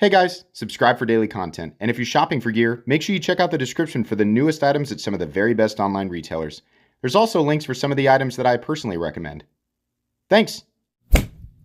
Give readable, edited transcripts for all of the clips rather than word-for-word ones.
Hey guys, subscribe for daily content, and if you're shopping for gear, make sure you check out the description for the newest items at some of the very best online retailers. There's also links for some of the items that I personally recommend. Thanks!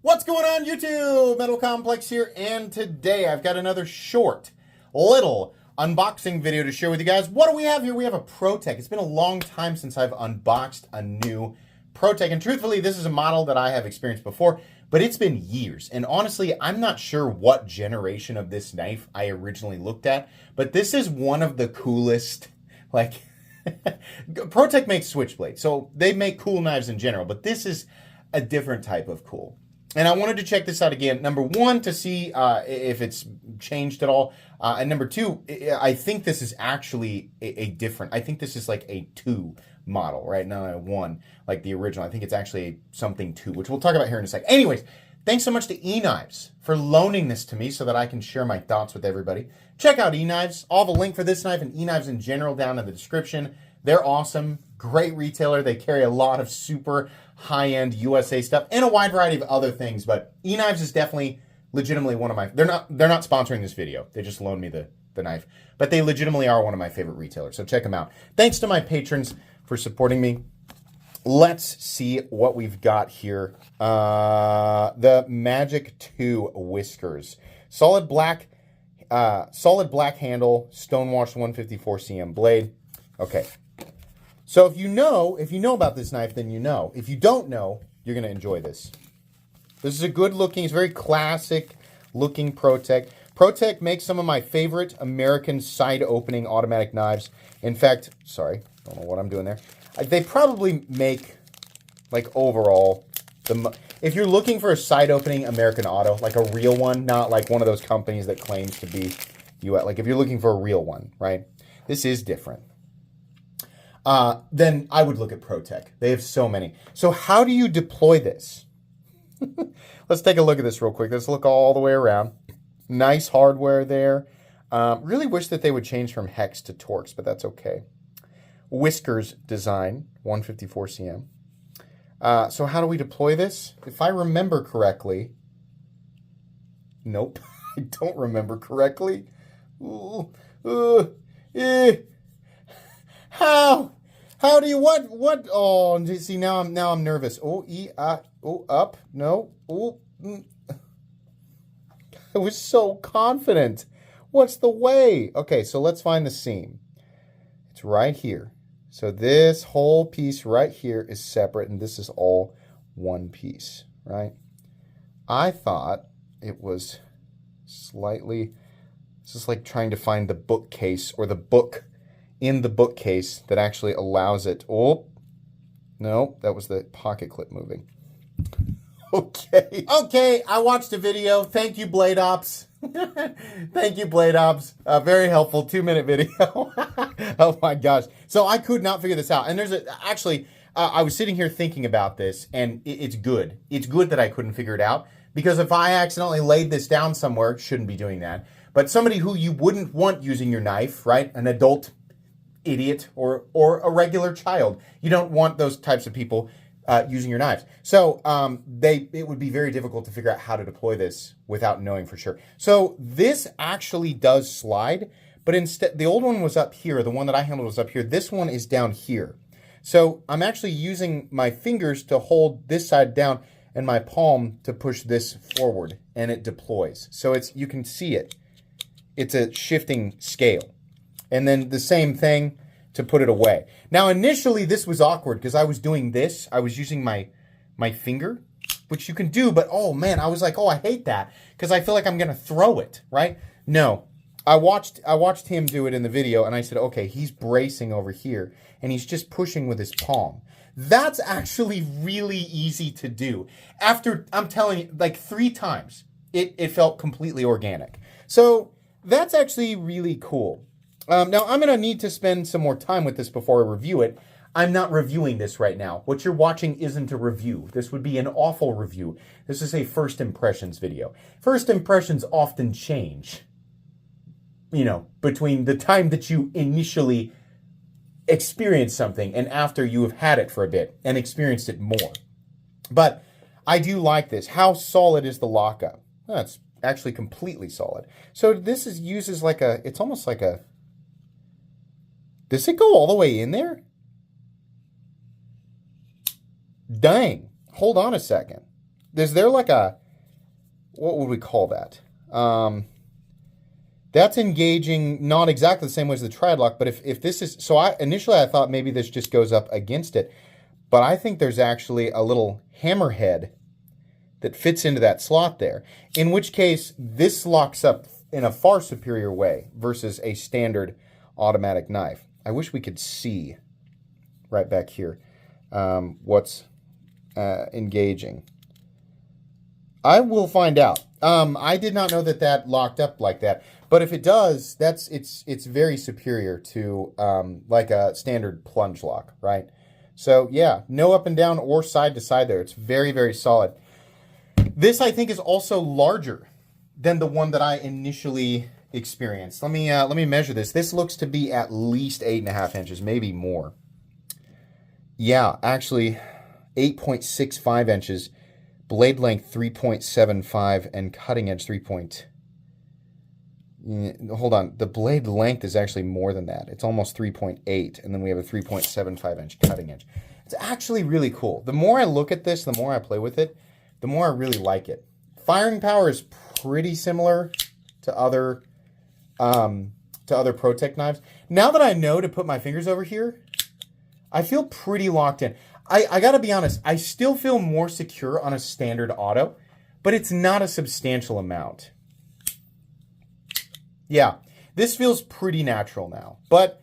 What's going on YouTube? Metal Complex here, and today I've got another short, little unboxing video to share with you guys. What do we have here? We have a Protech. It's been a long time since I've unboxed a new Protech, and truthfully, this is a model that I have experienced before, but it's been years, and honestly, I'm not sure what generation of this knife I originally looked at, but this is one of the coolest, Protech makes switchblades, so they make cool knives in general, but this is a different type of cool. And I wanted to check this out again, number one, to see if it's changed at all, and number two, I think this is actually a different, I think this is like a 2 model, right? Not a 1, like the original. I think it's actually something 2, which we'll talk about here in a sec. Anyways, thanks so much to eKnives for loaning this to me so that I can share my thoughts with everybody. Check out eKnives. I'll have a link for this knife and eKnives in general down in the description. They're awesome, great retailer. They carry a lot of super high-end USA stuff and a wide variety of other things, but eKnives is definitely legitimately one of my, they're not sponsoring this video. They just loaned me the knife, but they legitimately are one of my favorite retailers, so check them out. Thanks to my patrons for supporting me. Let's see what we've got here. The Magic 2 Whiskers. Solid black handle, stonewashed 154 cm blade. Okay. So if you know about this knife, then you know. If you don't know, you're going to enjoy this. This is a good looking, it's very classic looking Protech. Protech makes some of my favorite American side opening automatic knives. In fact, sorry, don't know what I'm doing there. They probably make, like, overall, if you're looking for a side opening American auto, like a real one, not like one of those companies that claims to be US, like if you're looking for a real one, right? This is different. Then I would look at Protech. They have so many. So how do you deploy this? Let's take a look at this real quick. Let's look all the way around. Nice hardware there. Really wish that they would change from hex to Torx, but that's okay. Whiskers design, 154 cm. So how do we deploy this? If I remember correctly, nope, I don't remember correctly. How do you, what, oh, see, now I'm nervous. Up, no, I was so confident. What's the way? Okay, so let's find the seam. It's right here. So this whole piece right here is separate, and this is all one piece, right? I thought it was slightly, this is like trying to find the bookcase or the book in the bookcase that actually allows it. Oh, no, that was the pocket clip moving. Okay, I watched a video. Thank you, Blade Ops. Thank you, Blade Ops. Very helpful 2-minute video. Oh my gosh. So I could not figure this out. And there's actually, I was sitting here thinking about this, and it's good. It's good that I couldn't figure it out, because if I accidentally laid this down somewhere, shouldn't be doing that. But somebody who you wouldn't want using your knife, right? An adult idiot or a regular child. You don't want those types of people using your knives. So it would be very difficult to figure out how to deploy this without knowing for sure. So this actually does slide, but instead, the old one was up here. The one that I handled was up here. This one is down here. So I'm actually using my fingers to hold this side down and my palm to push this forward, and it deploys. So you can see it. It's a shifting scale. And then the same thing to put it away. Now, initially, this was awkward because I was doing this. I was using my finger, which you can do, but oh man, I was like, oh, I hate that because I feel like I'm gonna throw it, right? No, I watched him do it in the video, and I said, okay, he's bracing over here, and he's just pushing with his palm. That's actually really easy to do. After, I'm telling you, like 3 times, it felt completely organic. So that's actually really cool. Now, I'm going to need to spend some more time with this before I review it. I'm not reviewing this right now. What you're watching isn't a review. This would be an awful review. This is a first impressions video. First impressions often change, between the time that you initially experience something and after you have had it for a bit and experienced it more. But I do like this. How solid is the lockup? That's actually completely solid. So this uses like it's almost like a, does it go all the way in there? Dang. Hold on a second. Is there like a, what would we call that? That's engaging not exactly the same way as the Tri-Lock, but if this is, so initially I thought maybe this just goes up against it, but I think there's actually a little hammerhead that fits into that slot there, in which case this locks up in a far superior way versus a standard automatic knife. I wish we could see right back here what's engaging. I will find out. I did not know that locked up like that. But if it does, it's very superior to like a standard plunge lock, right? So yeah, no up and down or side to side there. It's very, very solid. This I think is also larger than the one that I initially experienced. Let me measure this. This looks to be at least 8.5 inches, maybe more. Yeah, actually 8.65 inches. Blade length 3.75 and cutting edge 3. Hold on, the blade length is actually more than that. It's almost 3.8, and then we have a 3.75 inch cutting edge. It's actually really cool. The more I look at this, the more I play with it, the more I really like it. Firing power is pretty similar to other Protech knives. Now that I know to put my fingers over here, I feel pretty locked in. I gotta be honest, I still feel more secure on a standard auto, but it's not a substantial amount. Yeah, this feels pretty natural now, but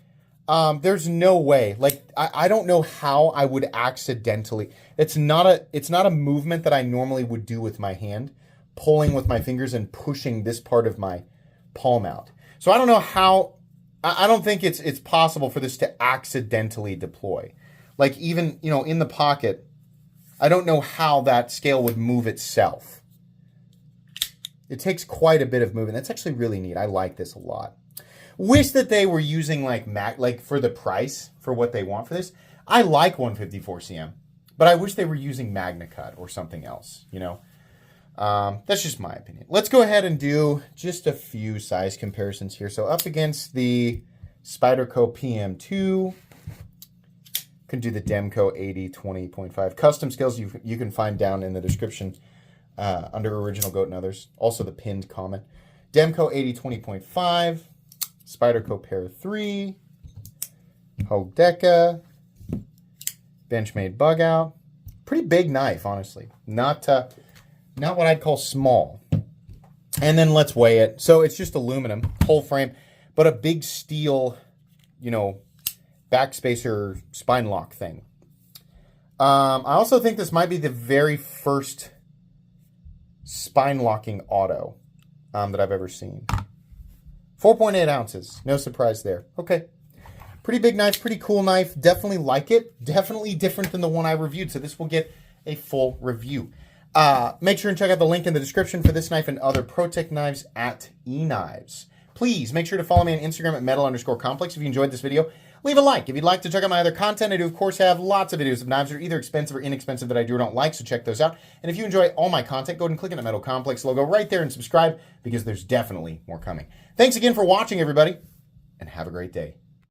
there's no way. Like, I don't know how I would accidentally. It's not a movement that I normally would do with my hand, pulling with my fingers and pushing this part of my palm out. So I don't know how. I don't think it's possible for this to accidentally deploy. Like, even, in the pocket, I don't know how that scale would move itself. It takes quite a bit of movement. That's actually really neat. I like this a lot. Wish that they were using like for the price for what they want for this. I like 154 cm, but I wish they were using MagnaCut or something else, That's just my opinion. Let's go ahead and do just a few size comparisons here. So up against the Spyderco PM2, can do the Demco 80-20.5. Custom scales you can find down in the description under Original Goat and others. Also the pinned comment. Demco 80-20.5. Spyderco Pair 3. Hogue Deca. Benchmade Bug Out. Pretty big knife, honestly. Not what I'd call small. And then let's weigh it. So it's just aluminum, whole frame, but a big steel, backspacer spine lock thing. I also think this might be the very first spine locking auto that I've ever seen. 4.8 ounces. No surprise there. Okay. Pretty big knife, pretty cool knife. Definitely like it. Definitely different than the one I reviewed. So this will get a full review. Make sure and check out the link in the description for this knife and other Protech knives at eKnives. Please make sure to follow me on Instagram at metal_complex. If you enjoyed this video, leave a like. If you'd like to check out my other content, I do, of course, have lots of videos of knives that are either expensive or inexpensive that I do or don't like, so check those out. And if you enjoy all my content, go ahead and click on the Metal Complex logo right there and subscribe, because there's definitely more coming. Thanks again for watching, everybody, and have a great day.